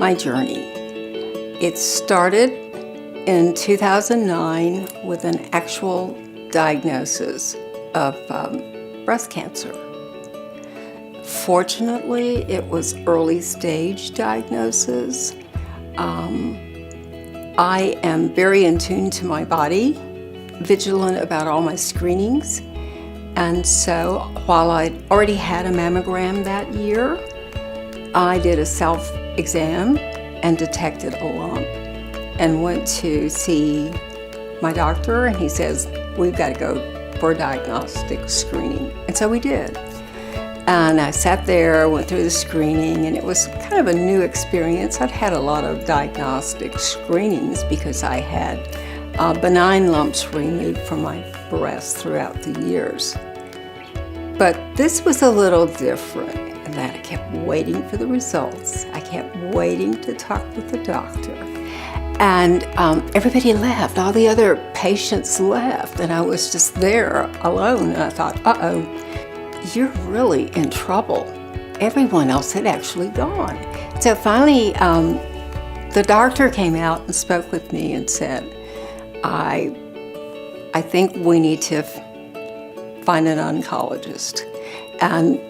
my journey. It started in 2009 with an actual diagnosis of breast cancer. Fortunately, it was early stage diagnosis. I am very in tune to my body, vigilant about all my screenings. And so while I'd already had a mammogram that year, I did a self-exam and detected a lump and went to see my doctor, and he says, we've got to go for a diagnostic screening. And so we did. And I sat there, went through the screening, and it was kind of a new experience. I'd had a lot of diagnostic screenings because I had benign lumps removed from my breast throughout the years. But this was a little different in that I kept waiting for the results. I kept waiting to talk with the doctor. And everybody left. All the other patients left, and I was just there alone. And I thought, uh-oh, you're really in trouble. Everyone else had actually gone. So finally, the doctor came out and spoke with me and said, I think we need to find an oncologist. And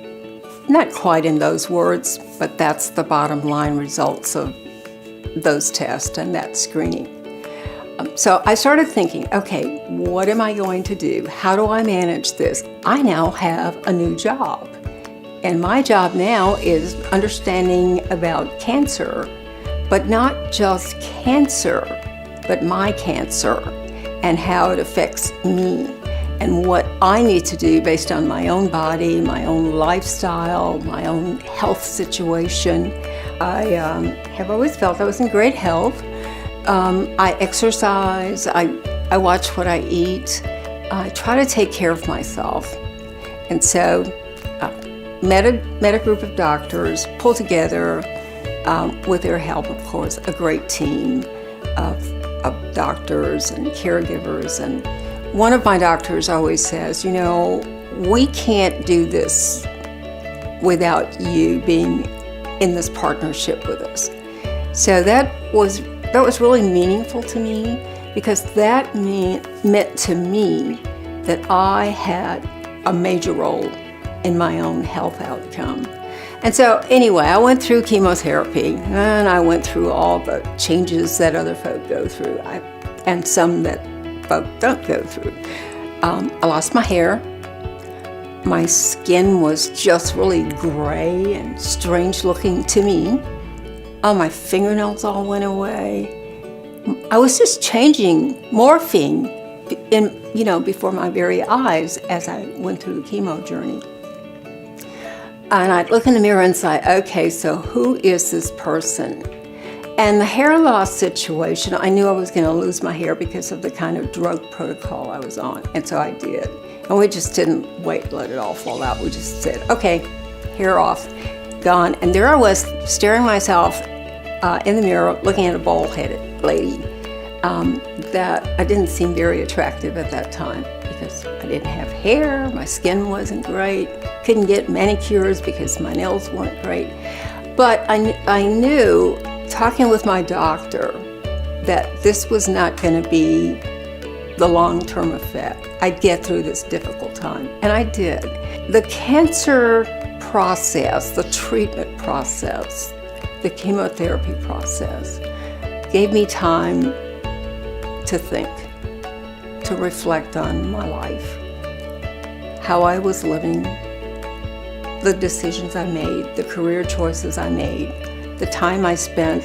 not quite in those words, but that's the bottom line results of those tests and that screening. So I started thinking, okay, what am I going to do? How do I manage this? I now have a new job. And my job now is understanding about cancer, but not just cancer, but my cancer and how it affects me and what I need to do based on my own body, my own lifestyle, my own health situation. I have always felt I was in great health. I exercise, I watch what I eat. I try to take care of myself. And so met a group of doctors, pulled together, with their help, of course, a great team of doctors and caregivers. And one of my doctors always says, we can't do this without you being in this partnership with us. So that was really meaningful to me, because that meant to me that I had a major role in my own health outcome. And so anyway, I went through chemotherapy, and I went through all the changes that other folk go through, and some that folk don't go through. I lost my hair. My skin was just really gray and strange looking to me. My fingernails all went away. I was just changing, morphing before my very eyes as I went through the chemo journey. And I'd look in the mirror and say, okay, so who is this person? And the hair loss situation, I knew I was going to lose my hair because of the kind of drug protocol I was on. And so I did. And we just didn't wait to let it all fall out. We just said, okay, hair off, gone. And there I was, staring myself in the mirror, looking at a bald-headed lady that I didn't seem very attractive at that time because I didn't have hair, my skin wasn't great, couldn't get manicures because my nails weren't great. But I knew, talking with my doctor, that this was not going to be the long-term effect. I'd get through this difficult time, and I did. The cancer process, the treatment process, the chemotherapy process gave me time to think, to reflect on my life, how I was living, the decisions I made, the career choices I made, the time I spent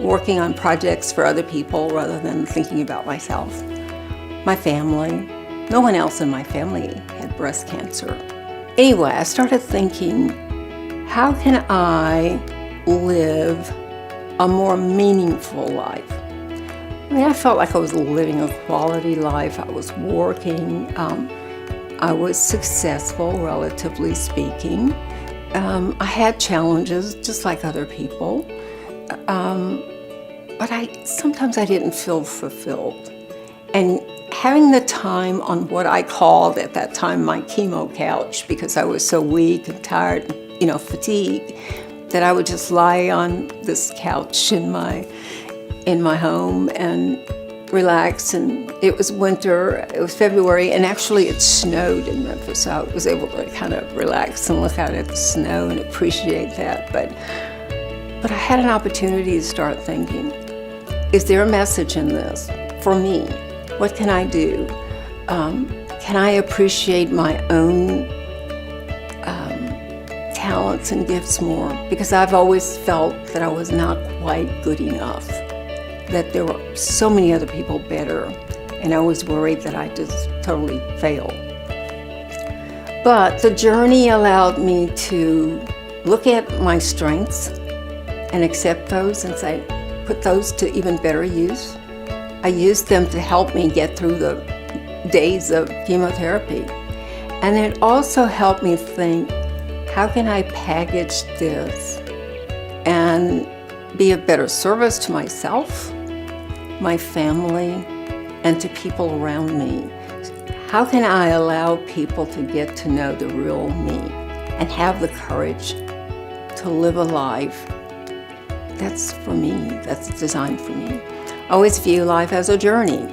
working on projects for other people rather than thinking about myself, my family. No one else in my family had breast cancer. Anyway, I started thinking, how can I live a more meaningful life? I felt like I was living a quality life. I was working. I was successful, relatively speaking. I had challenges, just like other people. But sometimes I didn't feel fulfilled. And having the time on what I called at that time my chemo couch, because I was so weak and tired, fatigued, that I would just lie on this couch in my home and relax. And it was winter, it was February, and actually it snowed in Memphis, so I was able to kind of relax and look out at the snow and appreciate that. But I had an opportunity to start thinking, is there a message in this for me? What can I do? Can I appreciate my own talents and gifts more? Because I've always felt that I was not quite good enough, that there were so many other people better, and I was worried that I'd just totally fail. But the journey allowed me to look at my strengths and accept those and say, put those to even better use. I used them to help me get through the days of chemotherapy. And it also helped me think, how can I package this and be a better service to myself, my family, and to people around me? How can I allow people to get to know the real me and have the courage to live a life that's for me, that's designed for me? I always view life as a journey.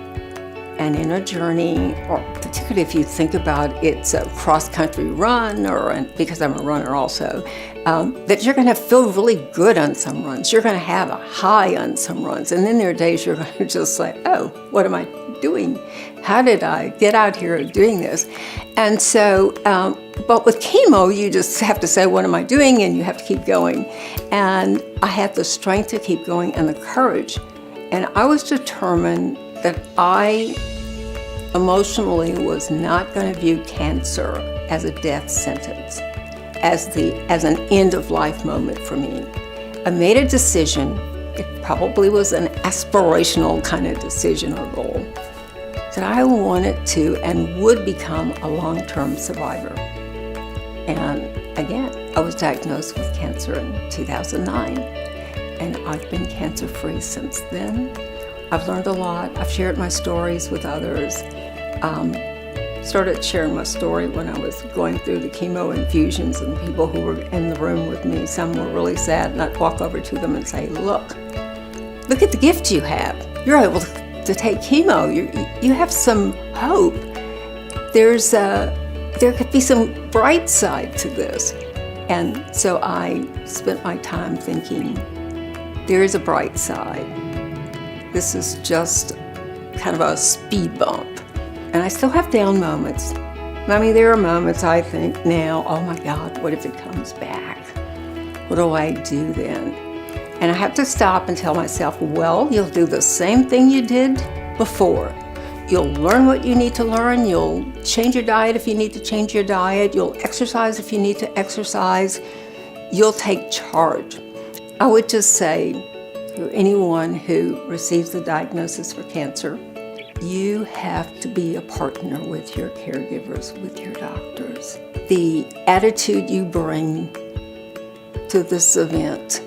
And in a journey, or particularly if you think about it's a cross-country run, because I'm a runner also, that you're going to feel really good on some runs. You're going to have a high on some runs. And then there are days you're going to just say, oh, what am I doing? How did I get out here doing this? And so, but with chemo, you just have to say, what am I doing? And you have to keep going. And I had the strength to keep going and the courage. And I was determined that I emotionally was not going to view cancer as a death sentence, as an end-of-life moment for me. I made a decision, it probably was an aspirational kind of decision or goal, that I wanted to and would become a long-term survivor. And again, I was diagnosed with cancer in 2009, and I've been cancer-free since then. I've learned a lot. I've shared my stories with others. Started sharing my story when I was going through the chemo infusions, and people who were in the room with me, some were really sad, and I'd walk over to them and say, look at the gift you have. You're able to take chemo. You have some hope. There could be some bright side to this. And so I spent my time thinking, there is a bright side. This is just kind of a speed bump. And I still have down moments. I mean, there are moments I think now, oh my God, what if it comes back? What do I do then? And I have to stop and tell myself, well, you'll do the same thing you did before. You'll learn what you need to learn. You'll change your diet if you need to change your diet. You'll exercise if you need to exercise. You'll take charge. I would just say to anyone who receives the diagnosis for cancer, you have to be a partner with your caregivers, with your doctors. The attitude you bring to this event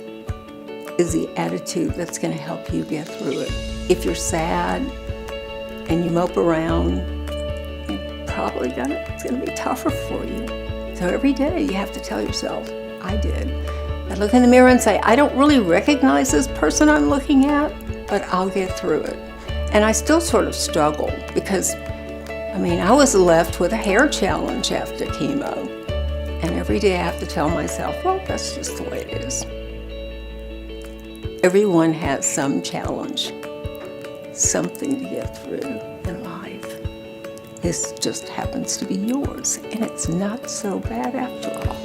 is the attitude that's going to help you get through it. If you're sad and you mope around, it's going to be tougher for you. So every day you have to tell yourself, I did. I look in the mirror and say, I don't really recognize this person I'm looking at, but I'll get through it. And I still sort of struggle because, I was left with a hair challenge after chemo. And every day I have to tell myself, well, that's just the way it is. Everyone has some challenge, something to get through in life. This just happens to be yours, and it's not so bad after all.